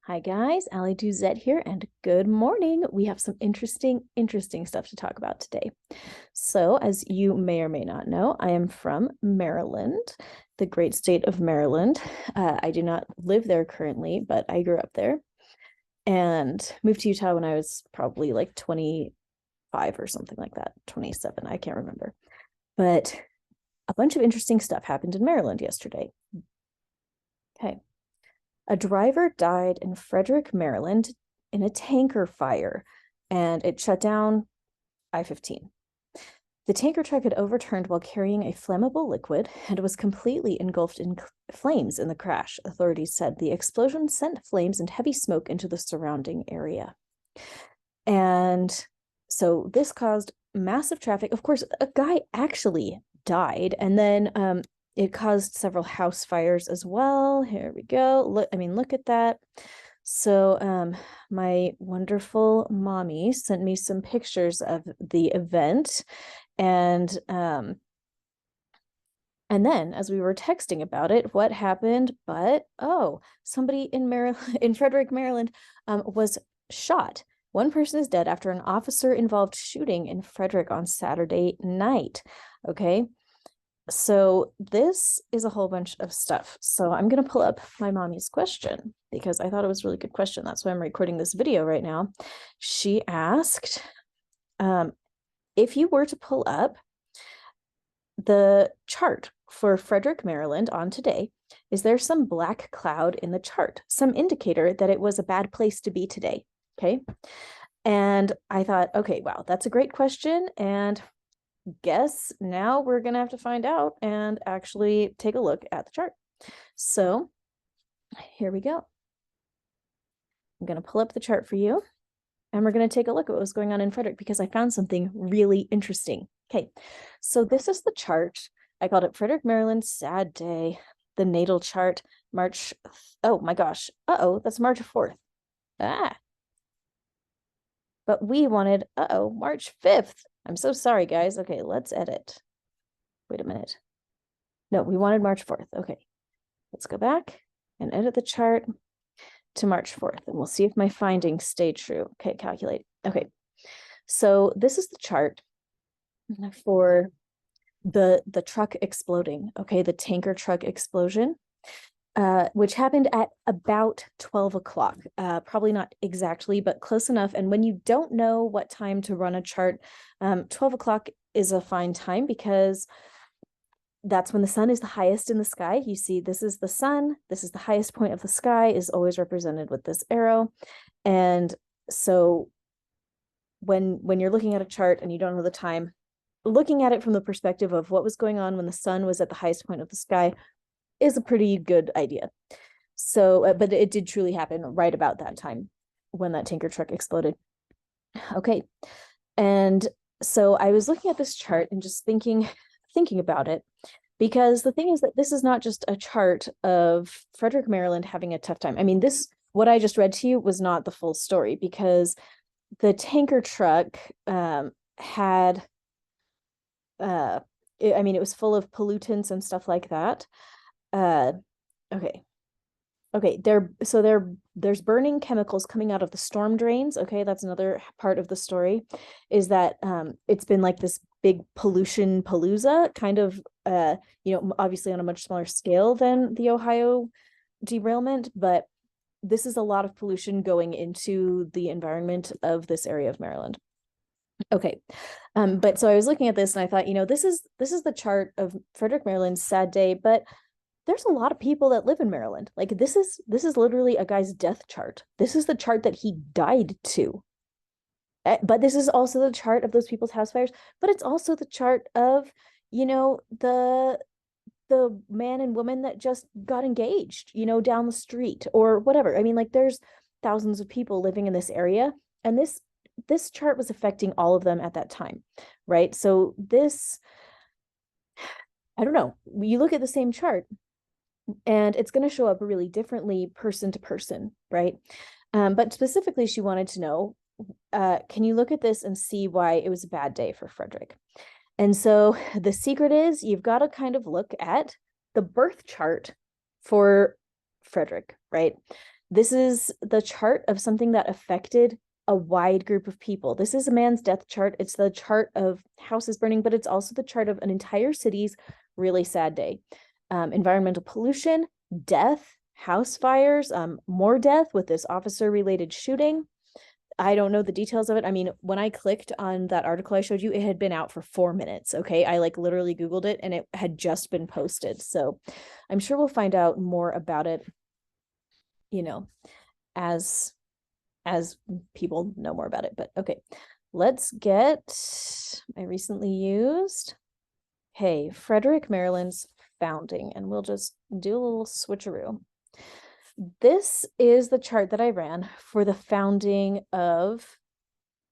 Hi guys, Ali2Z here, and good morning. We have some interesting stuff to talk about today. So, as you may or may not know, I am from Maryland, the great state of Maryland. I do not live there currently, but I grew up there and moved to Utah when I was probably like 25 or something like that, 27, I can't remember. But a bunch of interesting stuff happened in Maryland yesterday. Okay. A driver died in Frederick, Maryland in a tanker fire, and it shut down I-15. The tanker truck had overturned while carrying a flammable liquid and was completely engulfed in flames in the crash, authorities said. The explosion sent flames and heavy smoke into the surrounding area. And so this caused massive traffic. Of course, a guy actually died, and then it caused several house fires as well. Here we go. Look at that. So my wonderful mommy sent me some pictures of the event, and then as we were texting about it, what happened? But somebody in Maryland, in Frederick, Maryland, was shot. One person is dead after an officer-involved shooting in Frederick on Saturday night. Okay. So this is a whole bunch of stuff. So I'm going to pull up my mommy's question because I thought it was a really good question. That's why I'm recording this video right now. She asked, if you were to pull up the chart for Frederick, Maryland on today, is there some black cloud in the chart, some indicator that it was a bad place to be today? Okay. And I thought, okay, wow, that's a great question. And guess now we're going to have to find out and actually take a look at the chart. So here we go. I'm going to pull up the chart for you, and we're going to take a look at what was going on in Frederick because I found something really interesting. Okay, so this is the chart. I called it Frederick, Maryland, sad day. The natal chart, March. Oh my gosh. That's March 4th. But we wanted, March 5th. I'm so sorry, guys. Okay, let's edit. Wait a minute. No, we wanted March 4th. Okay, let's go back and edit the chart to March 4th, and we'll see if my findings stay true. Okay, calculate. Okay, so this is the chart for the truck exploding. Okay, the tanker truck explosion, which happened at about 12 o'clock. Probably not exactly, but close enough. And when you don't know what time to run a chart, 12 o'clock is a fine time because that's when the sun is the highest in the sky. You see, this is the sun. This is the highest point of the sky, is always represented with this arrow. And so when you're looking at a chart and you don't know the time, looking at it from the perspective of what was going on when the sun was at the highest point of the sky is a pretty good idea. So, but it did truly happen right about that time when that tanker truck exploded. Okay. And so I was looking at this chart and just thinking about it, because the thing is that this is not just a chart of Frederick, Maryland having a tough time. I mean, what I just read to you was not the full story, because the tanker truck had, it was full of pollutants and stuff like that. Okay, there's burning chemicals coming out of the storm drains. Okay, that's another part of the story, is that it's been like this big pollution palooza, kind of, obviously on a much smaller scale than the Ohio derailment, but this is a lot of pollution going into the environment of this area of Maryland. Okay, but so I was looking at this and I thought, this is the chart of Frederick, Maryland's sad day, but there's a lot of people that live in Maryland. Like this is literally a guy's death chart. This is the chart that he died to. But this is also the chart of those people's house fires, but it's also the chart of, the man and woman that just got engaged, down the street or whatever. I mean, like there's thousands of people living in this area, and this chart was affecting all of them at that time, right? So this, I don't know, you look at the same chart and it's going to show up really differently person to person, right? But specifically, she wanted to know, can you look at this and see why it was a bad day for Frederick? And so the secret is you've got to kind of look at the birth chart for Frederick, right? This is the chart of something that affected a wide group of people. This is a man's death chart. It's the chart of houses burning, but it's also the chart of an entire city's really sad day. Environmental pollution, death, house fires, more death with this officer-related shooting. I don't know the details of it. I mean, when I clicked on that article I showed you, it had been out for 4 minutes. Okay. I like literally Googled it and it had just been posted. So I'm sure we'll find out more about it, you know, as people know more about it. But okay, let's get, I recently used, hey, Frederick, Maryland's founding, and we'll just do a little switcheroo. This is the chart that I ran for the founding of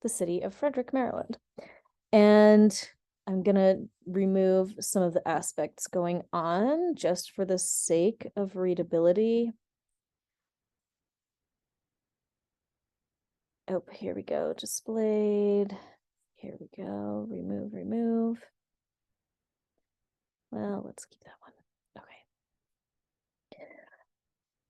the city of Frederick, Maryland. And I'm going to remove some of the aspects going on just for the sake of readability. Oh, here we go. Displayed. Here we go. Remove. Well, let's keep that one.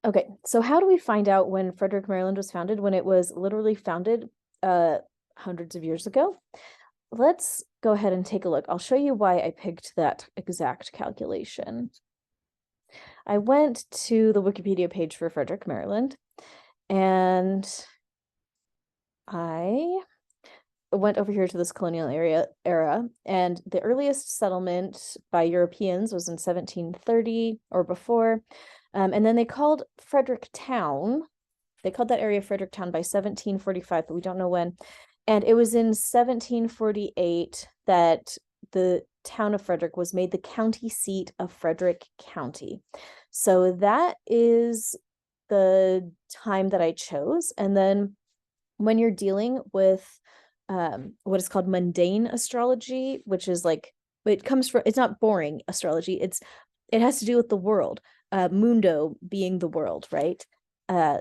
Okay, so how do we find out when Frederick, Maryland was founded, when it was literally founded hundreds of years ago? Let's go ahead and take a look. I'll show you why I picked that exact calculation. I went to the Wikipedia page for Frederick, Maryland, and I went over here to this colonial era, and the earliest settlement by Europeans was in 1730 or before. And then they called Fredericktown. They called that area Fredericktown by 1745, but we don't know when. And it was in 1748 that the town of Frederick was made the county seat of Frederick County. So that is the time that I chose. And then when you're dealing with what is called mundane astrology, which is like, it comes from, it's not boring astrology. It has to do with the world, mundo being the world, right?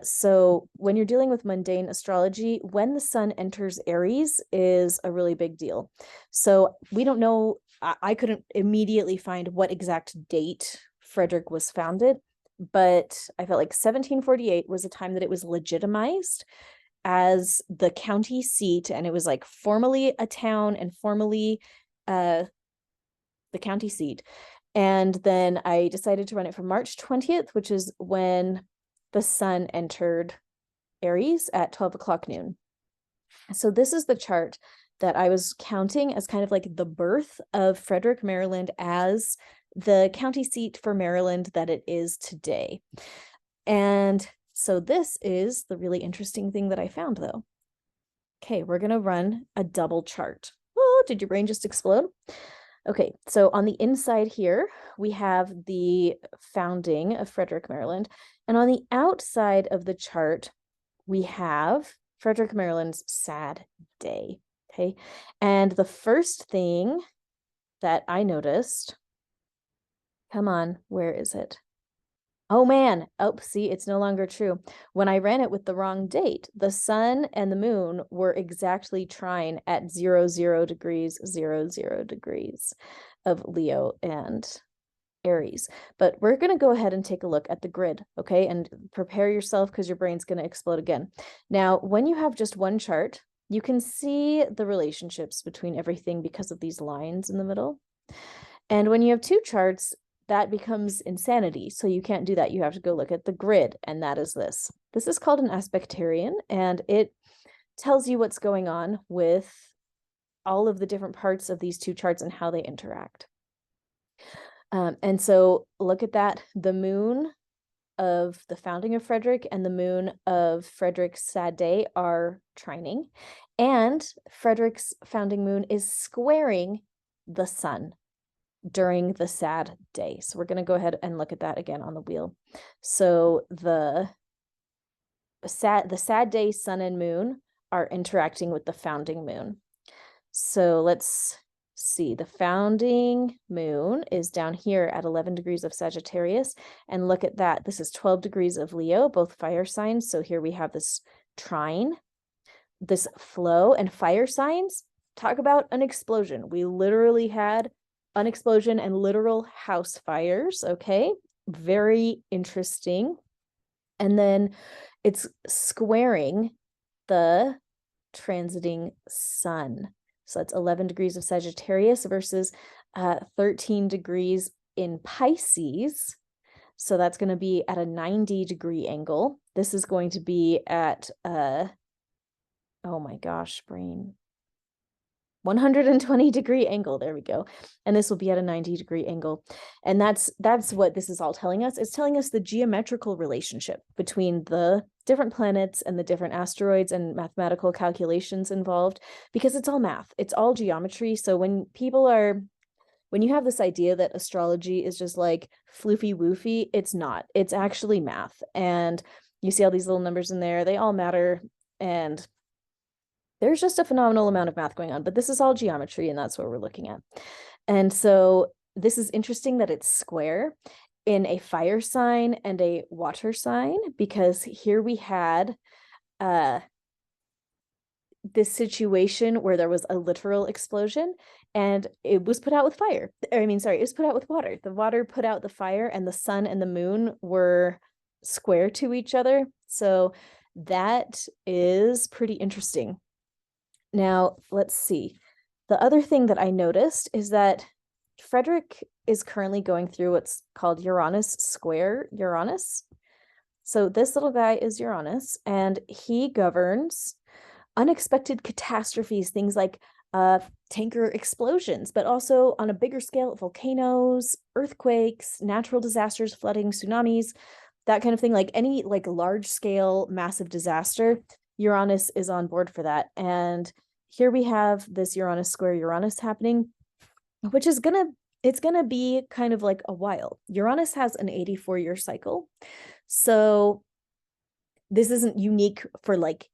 So when you're dealing with mundane astrology, when the sun enters Aries is a really big deal. So we don't know, I couldn't immediately find what exact date Frederick was founded, but I felt like 1748 was a time that it was legitimized as the county seat, and it was like formally a town and formally the county seat. And then I decided to run it from March 20th, which is when the sun entered Aries at 12 o'clock noon. So this is the chart that I was counting as kind of like the birth of Frederick, Maryland, as the county seat for Maryland that it is today. And so this is the really interesting thing that I found, though. Okay, we're going to run a double chart. Oh, did your brain just explode? Okay, so on the inside here, we have the founding of Frederick, Maryland. And on the outside of the chart, we have Frederick, Maryland's sad day. Okay, and the first thing that I noticed, come on, where is it? Oh man, oh, see, it's no longer true. When I ran it with the wrong date, the sun and the moon were exactly trine at 00 degrees, 00 degrees of Leo and Aries. But we're going to go ahead and take a look at the grid, okay? And prepare yourself because your brain's going to explode again. Now, when you have just one chart, you can see the relationships between everything because of these lines in the middle. And when you have two charts, that becomes insanity. So you can't do that. You have to go look at the grid, and that is this. This is called an aspectarian, and it tells you what's going on with all of the different parts of these two charts and how they interact. And so look at that. The moon of the founding of Frederick and the moon of Frederick's sad day are trining, and Frederick's founding moon is squaring the sun during the sad day. So we're going to go ahead and look at that again on the wheel. So the sad day sun and moon are interacting with the founding moon. So let's see, the founding moon is down here at 11 degrees of Sagittarius, and look at that. This is 12 degrees of Leo, both fire signs. So here we have this trine, this flow, and fire signs. Talk about an explosion. We literally had an explosion and literal house fires. Okay, very interesting. And then it's squaring the transiting sun. So that's 11 degrees of Sagittarius versus 13 degrees in Pisces. So that's going to be at a 90-degree angle. This is going to be at oh my gosh, brain. 120-degree angle. There we go. And this will be at a 90-degree angle. And that's what this is all telling us. It's telling us the geometrical relationship between the different planets and the different asteroids and mathematical calculations involved, because it's all math. It's all geometry. So when you have this idea that astrology is just like floofy woofy, it's not. It's actually math. And you see all these little numbers in there. They all matter. And there's just a phenomenal amount of math going on, but this is all geometry, and that's what we're looking at. And so this is interesting that it's square in a fire sign and a water sign, because here we had this situation where there was a literal explosion and it was put out with fire. It was put out with water. The water put out the fire, and the sun and the moon were square to each other. So that is pretty interesting. Now, let's see. The other thing that I noticed is that Frederick is currently going through what's called Uranus square Uranus. So this little guy is Uranus, and he governs unexpected catastrophes, things like tanker explosions, but also on a bigger scale, volcanoes, earthquakes, natural disasters, flooding, tsunamis, that kind of thing. Like any like large scale massive disaster, Uranus is on board for that. And here we have this Uranus square Uranus happening, which is it's gonna be kind of like a while. Uranus has an 84-year cycle. So this isn't unique for like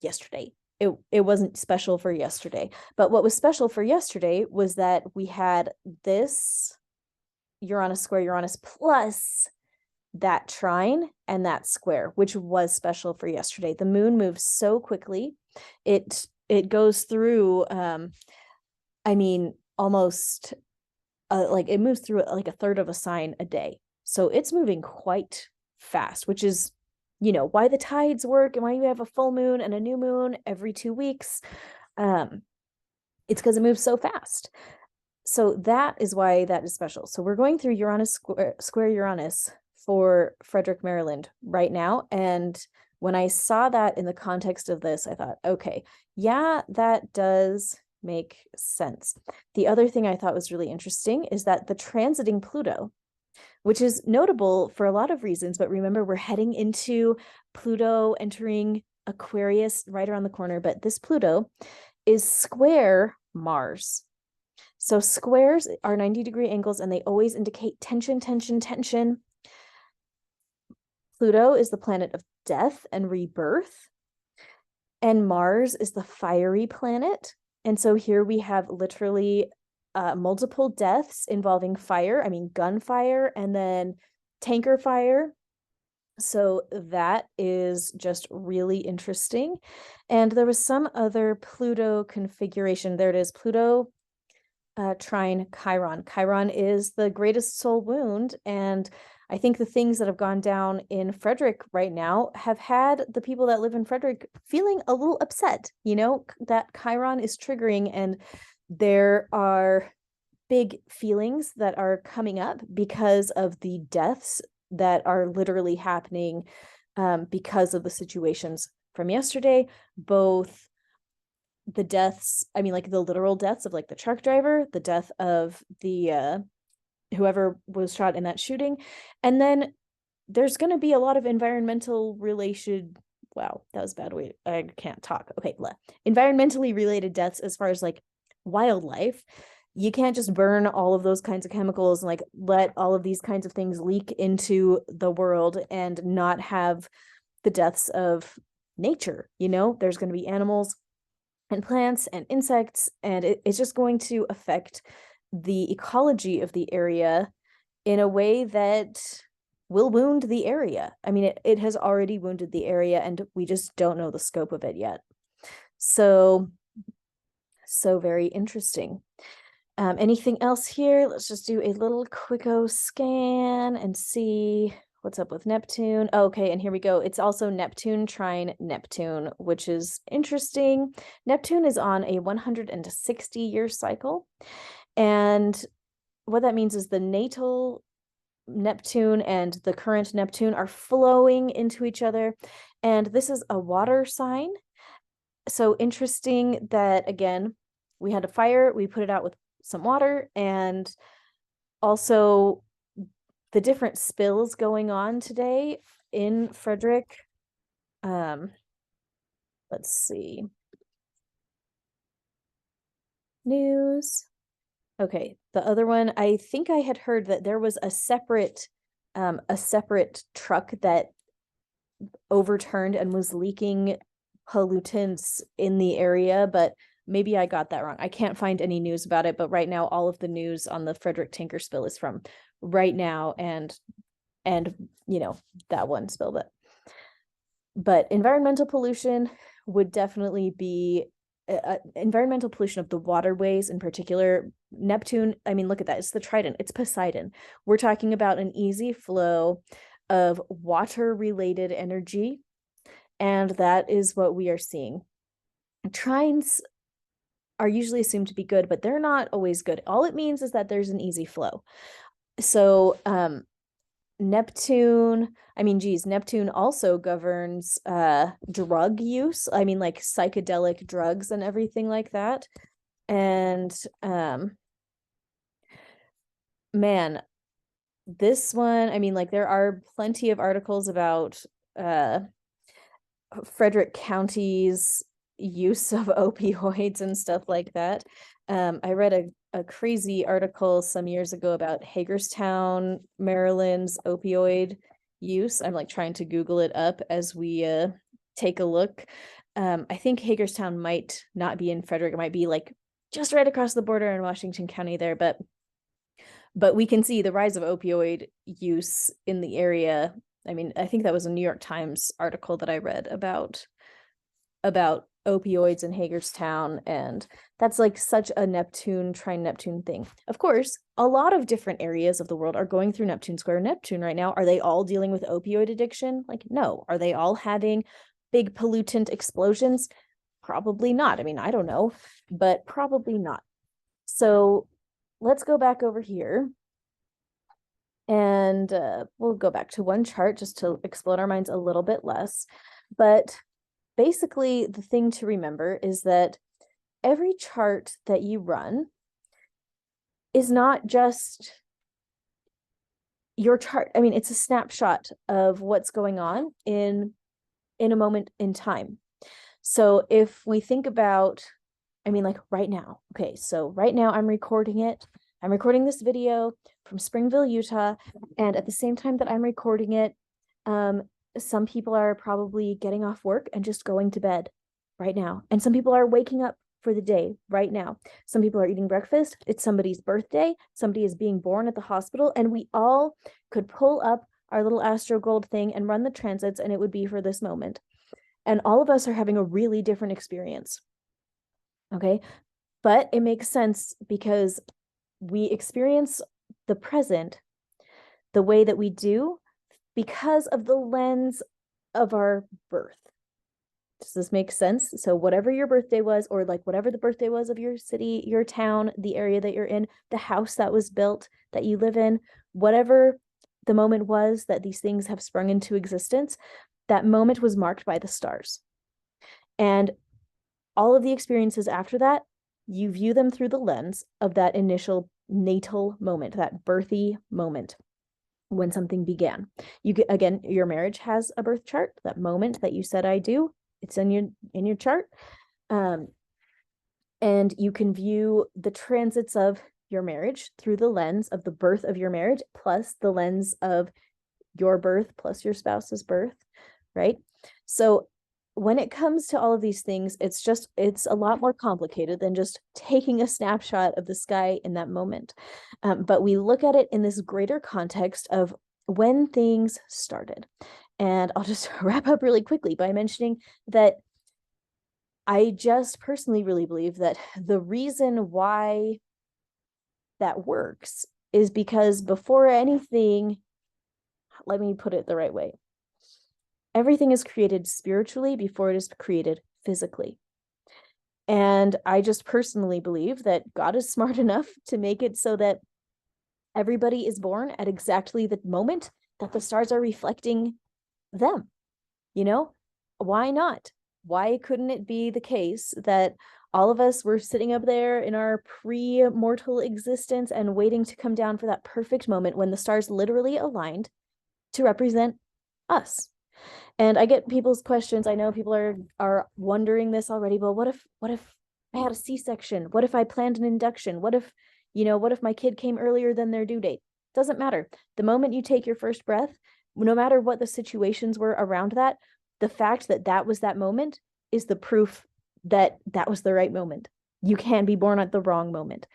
yesterday. It wasn't special for yesterday. But what was special for yesterday was that we had this Uranus square Uranus plus that trine and that square, which was special for yesterday. The moon moves so quickly. It goes through almost like it moves through like a third of a sign a day. So it's moving quite fast, which is, why the tides work and why you have a full moon and a new moon every 2 weeks. It's because it moves so fast. So that is why that is special. So we're going through Uranus square Uranus for Frederick, Maryland right now. And when I saw that in the context of this, I thought, okay, yeah, that does make sense. The other thing I thought was really interesting is that the transiting Pluto, which is notable for a lot of reasons, but remember, we're heading into Pluto entering Aquarius right around the corner, but this Pluto is square Mars. So squares are 90-degree angles, and they always indicate tension, tension, tension. Pluto is the planet of death and rebirth, and Mars is the fiery planet. And so here we have literally multiple deaths involving fire, gunfire, and then tanker fire. So that is just really interesting. And there was some other Pluto configuration. There it is, Pluto trine Chiron. Chiron is the greatest soul wound, and I think the things that have gone down in Frederick right now have had the people that live in Frederick feeling a little upset, that Chiron is triggering, and there are big feelings that are coming up because of the deaths that are literally happening because of the situations from yesterday, both the deaths, like the literal deaths of like the truck driver, the death of the whoever was shot in that shooting, and then there's going to be a lot of environmental related, wow, that was a bad way, I can't talk, okay, environmentally related deaths as far as like wildlife. You can't just burn all of those kinds of chemicals and like let all of these kinds of things leak into the world and not have the deaths of nature. There's going to be animals and plants and insects, and it's just going to affect the ecology of the area in a way that will wound the area. It has already wounded the area, and we just don't know the scope of it yet. So very interesting. Anything else here? Let's just do a little quicko scan and see What's up with Neptune? Okay, and here we go. It's also Neptune trine Neptune, which is interesting. Neptune is on a 160-year cycle. And what that means is the natal Neptune and the current Neptune are flowing into each other. And this is a water sign. So interesting that, again, we had a fire, we put it out with some water, and also the different spills going on today in Frederick. Let's see. News. Okay, the other one, I think I had heard that there was a separate truck that overturned and was leaking pollutants in the area, but maybe I got that wrong. I can't find any news about it, but right now all of the news on the Frederick tanker spill is from right now, and you know, that one spill. But environmental pollution would definitely be environmental pollution of the waterways in particular. Neptune, I mean, look at that. It's the trident. It's Poseidon. We're talking about an easy flow of water-related energy, and that is what we are seeing. Trines are usually assumed to be good, but they're not always good. All it means is that there's an easy flow. So Neptune, I mean, geez, Neptune also governs drug use. I mean, like psychedelic drugs and everything like that. And man, this one, I mean, like there are plenty of articles about Frederick County's use of opioids and stuff like that. I read a crazy article some years ago about Hagerstown, Maryland's opioid use. I'm like trying to Google it up as we take a look. I think Hagerstown might not be in Frederick. It might be like just right across the border in Washington County there, but we can see the rise of opioid use in the area. I mean, I think that was a New York Times article that I read about opioids in Hagerstown, and that's like such a Neptune trine Neptune thing. Of course, a lot of different areas of the world are going through Neptune square Neptune right now. Are they all dealing with opioid addiction? Like, no. Are they all having big pollutant explosions? Probably not. I mean, I don't know, but probably not. So let's go back over here, and we'll go back to one chart just to explode our minds a little bit less. But basically, the thing to remember is that every chart that you run is not just your chart. I mean, it's a snapshot of what's going on in a moment in time. So if we think about, I mean, like right now, okay, so right now I'm recording it. I'm recording this video from Springville, Utah, and at the same time that I'm recording it, some people are probably getting off work and just going to bed right now. And some people are waking up for the day right now. Some people are eating breakfast. It's somebody's birthday. Somebody is being born at the hospital. And we all could pull up our little Astro Gold thing and run the transits, and it would be for this moment. And all of us are having a really different experience. Okay. But it makes sense because we experience the present the way that we do because of the lens of our birth. Does this make sense? So whatever your birthday was, or like whatever the birthday was of your city, your town, the area that you're in, the house that was built that you live in, whatever the moment was that these things have sprung into existence, that moment was marked by the stars. And all of the experiences after that, you view them through the lens of that initial natal moment, that birthy moment when something began. You get, again, your marriage has a birth chart, that moment that you said I do, it's in your chart. And you can view the transits of your marriage through the lens of the birth of your marriage, plus the lens of your birth, plus your spouse's birth, right? So when it comes to all of these things, it's a lot more complicated than just taking a snapshot of the sky in that moment. But we look at it in this greater context of when things started. And I'll just wrap up really quickly by mentioning that I just personally really believe that the reason why that works is because before anything let me put it the right way. Everything is created spiritually before it is created physically. And I just personally believe that God is smart enough to make it so that everybody is born at exactly the moment that the stars are reflecting them. You know, why not? Why couldn't it be the case that all of us were sitting up there in our pre-mortal existence and waiting to come down for that perfect moment when the stars literally aligned to represent us? And I get people's questions. I know people are wondering this already, but what if I had a C-section? What if I planned an induction? What if my kid came earlier than their due date? Doesn't matter. The moment you take your first breath, no matter what the situations were around that, the fact that that was that moment is the proof that that was the right moment. You can be born at the wrong moment.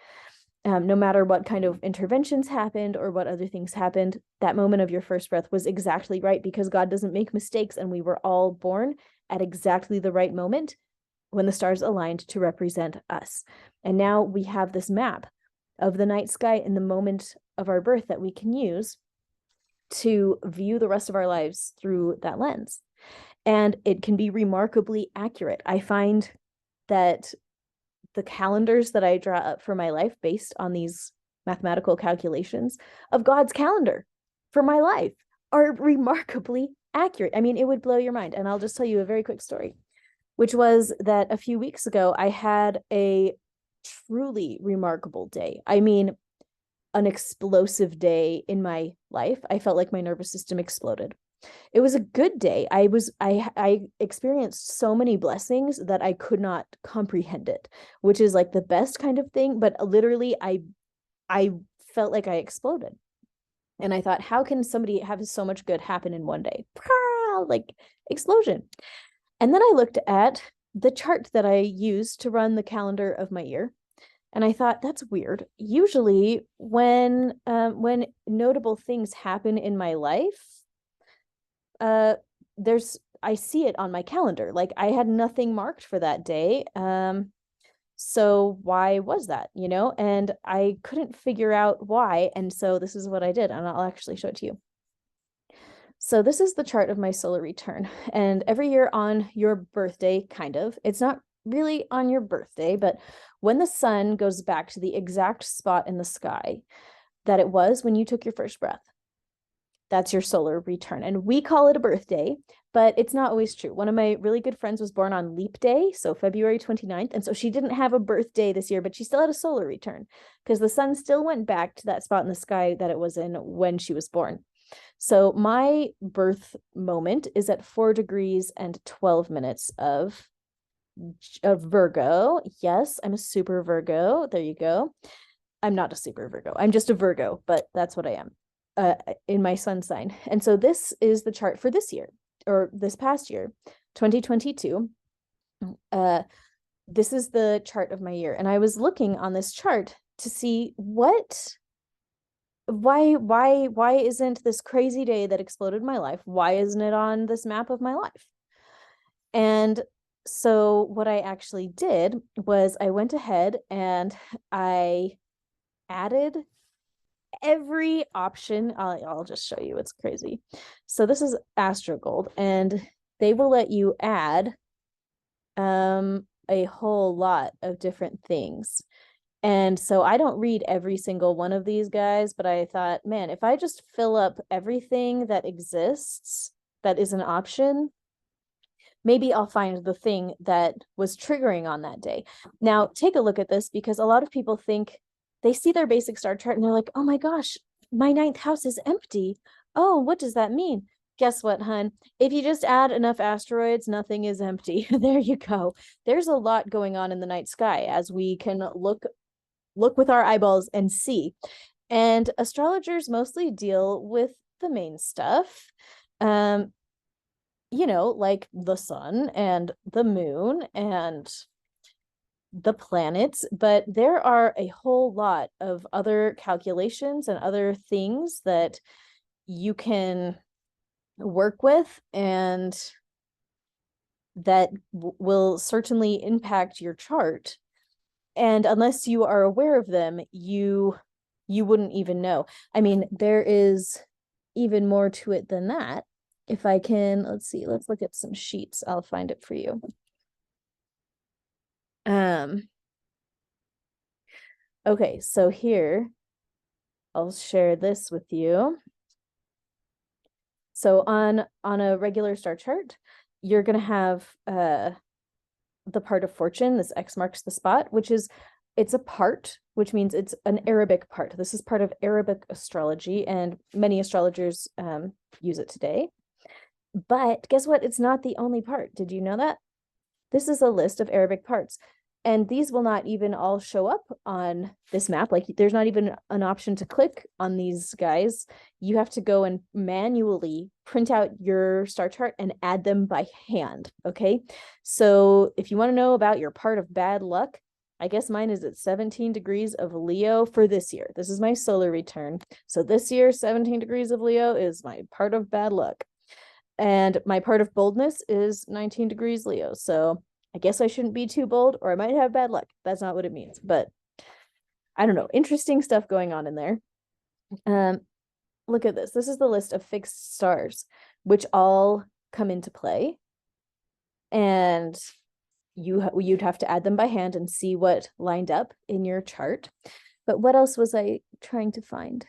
No matter what kind of interventions happened or what other things happened, that moment of your first breath was exactly right, because God doesn't make mistakes, and we were all born at exactly the right moment when the stars aligned to represent us. And now we have this map of the night sky in the moment of our birth that we can use to view the rest of our lives through that lens. And it can be remarkably accurate. I find that the calendars that I draw up for my life based on these mathematical calculations of God's calendar for my life are remarkably accurate. I mean, it would blow your mind. And I'll just tell you a very quick story, which was that a few weeks ago, I had a truly remarkable day. I mean, an explosive day in my life. I felt like my nervous system exploded. It was a good day. I experienced so many blessings that I could not comprehend it, which is like the best kind of thing. But literally, I felt like I exploded. And I thought, how can somebody have so much good happen in one day? Like explosion. And then I looked at the chart that I used to run the calendar of my year. And I thought, that's weird. Usually when notable things happen in my life, I see it on my calendar. Like I had nothing marked for that day. So why was that, And I couldn't figure out why. And so this is what I did, and I'll actually show it to you. So this is the chart of my solar return. And every year on your birthday, kind of, it's not really on your birthday, but when the sun goes back to the exact spot in the sky that it was when you took your first breath, that's your solar return. And we call it a birthday, but it's not always true. One of my really good friends was born on leap day, so February 29th. And so she didn't have a birthday this year, but she still had a solar return because the sun still went back to that spot in the sky that it was in when she was born. So my birth moment is at 4 degrees and 12 minutes of Virgo. Yes, I'm a super Virgo. There you go. I'm not a super Virgo. I'm just a Virgo, but that's what I am in my sun sign. And so this is the chart for this year, or this past year, 2022. This is the chart of my year. And I was looking on this chart to see why isn't this crazy day that exploded my life, why isn't it on this map of my life? And so what I actually did was I went ahead and I added every option. I'll just show you. It's crazy. So this is Astrogold, and they will let you add a whole lot of different things. And so I don't read every single one of these guys, but I thought, man, if I just fill up everything that exists that is an option, maybe I'll find the thing that was triggering on that day. Now, take a look at this, because a lot of people think they see their basic star chart and they're like, oh my gosh, my ninth house is empty. Oh, what does that mean? Guess what, hun? If you just add enough asteroids, nothing is empty. There you go. There's a lot going on in the night sky, as we can look with our eyeballs and see. And astrologers mostly deal with the main stuff. Like the sun and the moon and the planets, but there are a whole lot of other calculations and other things that you can work with, and that will certainly impact your chart. And unless you are aware of them, you wouldn't even know. I mean, there is even more to it than that. If I can, let's see, let's look at some sheets. I'll find it for you. Okay, so here, I'll share this with you. So on a regular star chart, you're going to have the part of fortune, this X marks the spot, which is, it's a part, which means it's an Arabic part. This is part of Arabic astrology, and many astrologers use it today. But guess what? It's not the only part. Did you know that? This is a list of Arabic parts. And these will not even all show up on this map. Like, there's not even an option to click on these guys. You have to go and manually print out your star chart and add them by hand, okay? So if you want to know about your part of bad luck, I guess mine is at 17 degrees of Leo for this year. This is my solar return. So this year, 17 degrees of Leo is my part of bad luck. And my part of boldness is 19 degrees Leo. So I guess I shouldn't be too bold, or I might have bad luck. That's not what it means, but I don't know. Interesting stuff going on in there. Look at this. This is the list of fixed stars, which all come into play. And you'd have to add them by hand and see what lined up in your chart. But what else was I trying to find?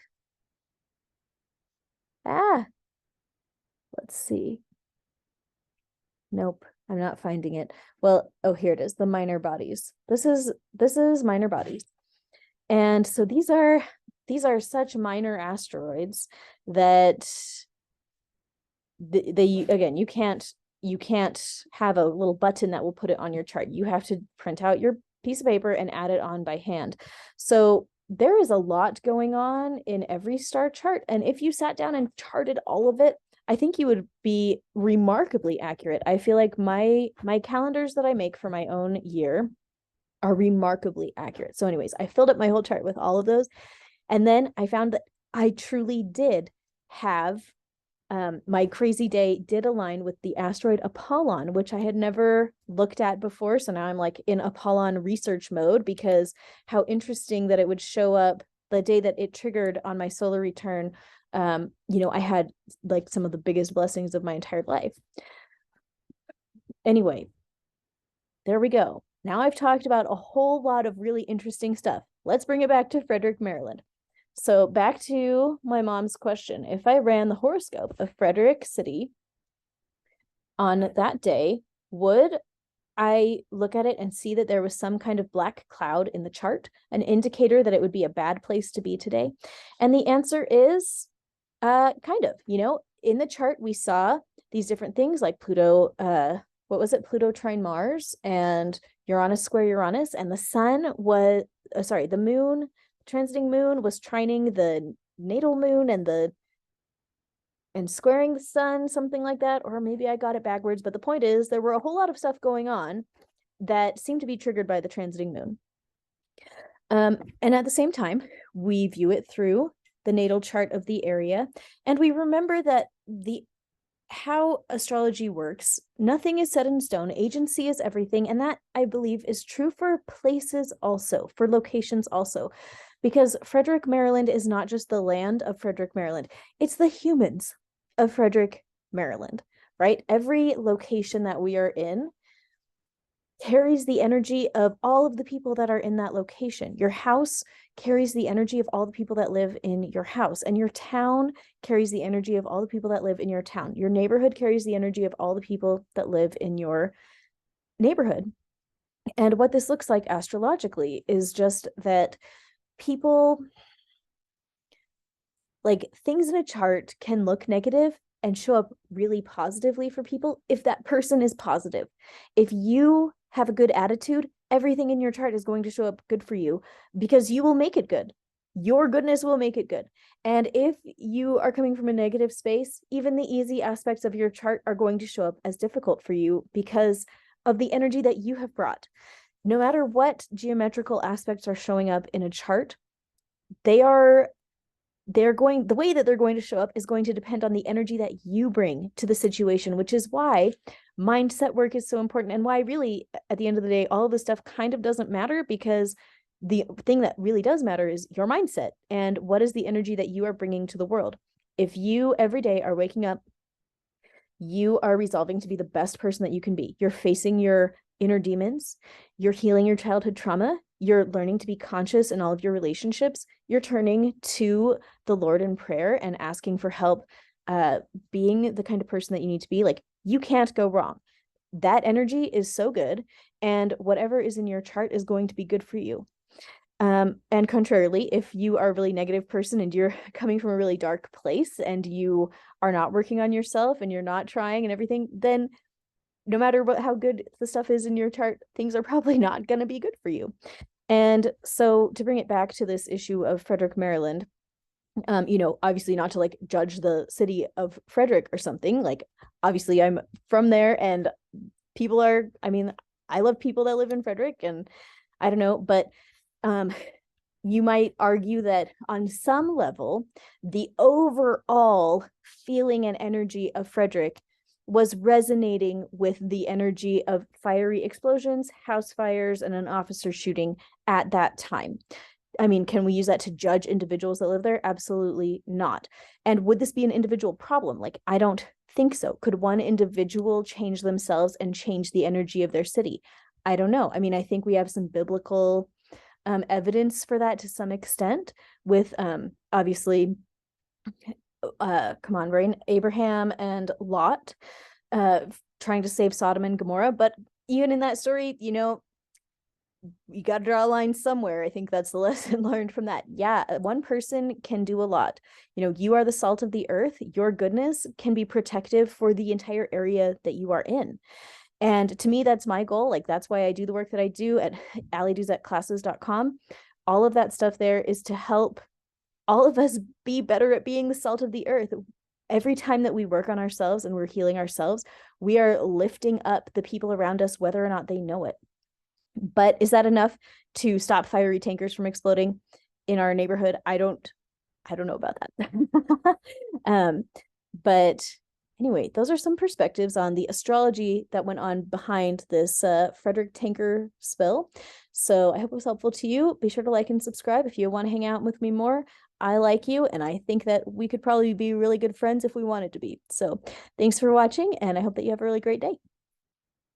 Let's see. Nope, I'm not finding it. Well, oh, here it is, the minor bodies. This is minor bodies. And so these are such minor asteroids that they again, you can't have a little button that will put it on your chart. You have to print out your piece of paper and add it on by hand. So there is a lot going on in every star chart. And if you sat down and charted all of it, I think you would be remarkably accurate. I feel like my calendars that I make for my own year are remarkably accurate. So anyways, I filled up my whole chart with all of those. And then I found that I truly did have my crazy day did align with the asteroid Apollon, which I had never looked at before. So now I'm like in Apollon research mode, because how interesting that it would show up the day that it triggered on my solar return. I had like some of the biggest blessings of my entire life. Anyway, there we go. Now I've talked about a whole lot of really interesting stuff. Let's bring it back to Frederick, Maryland. So back to my mom's question. If I ran the horoscope of Frederick City on that day, would I look at it and see that there was some kind of black cloud in the chart, an indicator that it would be a bad place to be today? And the answer is kind of. In the chart, we saw these different things like Pluto, what was it? Pluto trine Mars and Uranus square Uranus, and the sun was, the moon, transiting moon was trining the natal moon and squaring the sun, something like that. Or maybe I got it backwards, but the point is there were a whole lot of stuff going on that seemed to be triggered by the transiting moon. And at the same time, we view it through the natal chart of the area, and we remember that how astrology works, nothing is set in stone. Agency is everything. And that, I believe, is true for places also, for locations also, because Frederick, Maryland is not just the land of Frederick, Maryland. It's the humans of Frederick, Maryland, right? Every location that we are in carries the energy of all of the people that are in that location. Your house carries the energy of all the people that live in your house, and your town carries the energy of all the people that live in your town. Your neighborhood carries the energy of all the people that live in your neighborhood. And what this looks like astrologically is just that people, like, things in a chart can look negative and show up really positively for people if that person is positive. If you have a good attitude, everything in your chart is going to show up good for you, because you will make it good. Your goodness will make it good. And if you are coming from a negative space, even the easy aspects of your chart are going to show up as difficult for you because of the energy that you have brought. No matter what geometrical aspects are showing up in a chart, the way that they're going to show up is going to depend on the energy that you bring to the situation, which is why mindset work is so important, and why really at the end of the day all of this stuff kind of doesn't matter, because the thing that really does matter is your mindset and what is the energy that you are bringing to the world. If you every day are waking up, you are resolving to be the best person that you can be. You're facing your inner demons. You're healing your childhood trauma. You're learning to be conscious in all of your relationships. You're turning to the Lord in prayer and asking for help, being the kind of person that you need to be. Like, you can't go wrong. That energy is so good, and whatever is in your chart is going to be good for you. And contrarily, if you are a really negative person and you're coming from a really dark place and you are not working on yourself and you're not trying and everything, then no matter how good the stuff is in your chart, things are probably not going to be good for you. And so to bring it back to this issue of Frederick, Maryland, obviously not to like judge the city of Frederick or something. Like, obviously I'm from there, and I love people that live in Frederick, and I don't know, but you might argue that on some level, the overall feeling and energy of Frederick was resonating with the energy of fiery explosions, house fires, and an officer shooting at that time. I mean, can we use that to judge individuals that live there? Absolutely not. And would this be an individual problem? Like, I don't think so. Could one individual change themselves and change the energy of their city? I don't know. I mean, I think we have some biblical evidence for that to some extent with obviously come on, brain, Abraham and Lot trying to save Sodom and Gomorrah. But even in that story, you got to draw a line somewhere. I think that's the lesson learned from that. Yeah, one person can do a lot. You are the salt of the earth. Your goodness can be protective for the entire area that you are in. And to me, that's my goal. Like, that's why I do the work that I do at allydoesatclasses.com. All of that stuff there is to help all of us be better at being the salt of the earth. Every time that we work on ourselves and we're healing ourselves, we are lifting up the people around us, whether or not they know it. But is that enough to stop fiery tankers from exploding in our neighborhood? I don't know about that. But anyway, those are some perspectives on the astrology that went on behind this Frederick tanker spill. So I hope it was helpful to you. Be sure to like and subscribe if you want to hang out with me more. I like you, and I think that we could probably be really good friends if we wanted to be. So thanks for watching, and I hope that you have a really great day.